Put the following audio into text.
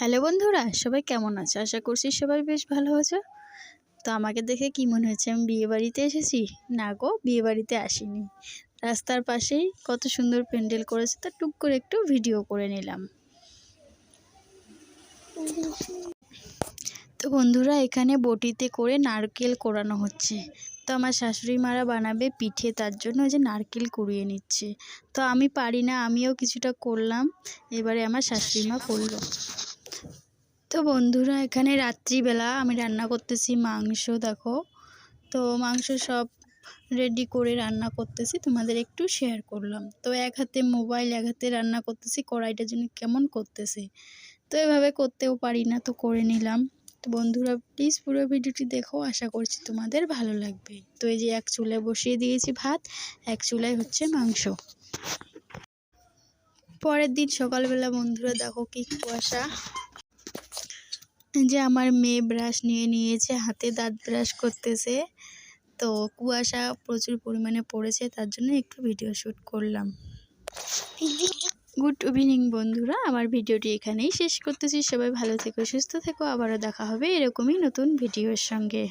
Hello বন্ধুরা, সবাই কেমন আছো? আশা করছি সবাই বেশ ভালো আছো। তো আমাকে দেখে কি মনে হচ্ছে আমি বিয়ে বাড়িতে এসেছি? না গো, বিয়ে বাড়িতে আসিনি। রাস্তার পাশেই কত সুন্দর প্যান্ডেল করেছে, তা টুক করে একটু ভিডিও করে নিলাম। তো বন্ধুরা, এখানে বটিতে করে নারকেল কোড়ানো হচ্ছে। তো আমার শাশুড়ি মারা বানাবে পিঠে, তার জন্য ওই যে নারকেল কুড়িয়ে নিচ্ছে। তো আমি পারি না, আমিও কিছুটা করলাম। এবারে আমার শাশুড়ি মা করলো। তো বন্ধুরা, এখানে রাত্রিবেলা আমি রান্না করতেছি মাংস। দেখো, তো মাংস সব রেডি করে রান্না করতেছি, তোমাদের একটু শেয়ার করলাম। তো এক হাতে মোবাইল, এক হাতে রান্না করতেছি, কড়াইটা যেন কেমন করতেছে। তো এভাবে করতেও পারি না, তো করে নিলাম। তো বন্ধুরা, প্লিজ পুরো ভিডিওটি দেখো, আশা করছি তোমাদের ভালো লাগবে। তো এই যে এক চুলায় বসিয়ে দিয়েছি ভাত, এক চুলায় হচ্ছে মাংস। পরের দিন সকালবেলা বন্ধুরা দেখো কি কুয়াশা। যে আমার মেয়ে ব্রাশ নিয়ে নিয়েছে, হাতে দাঁত ব্রাশ করতেছে। তো কুয়াশা প্রচুর পরিমাণে পড়েছে, তার জন্য একটু ভিডিও শ্যুট করলাম। গুড ইভিনিং বন্ধুরা, আমার ভিডিওটি এখানেই শেষ করতেছি। সবাই ভালো থেকো, সুস্থ থেকো, আবারও দেখা হবে এরকমই নতুন ভিডিওর সঙ্গে।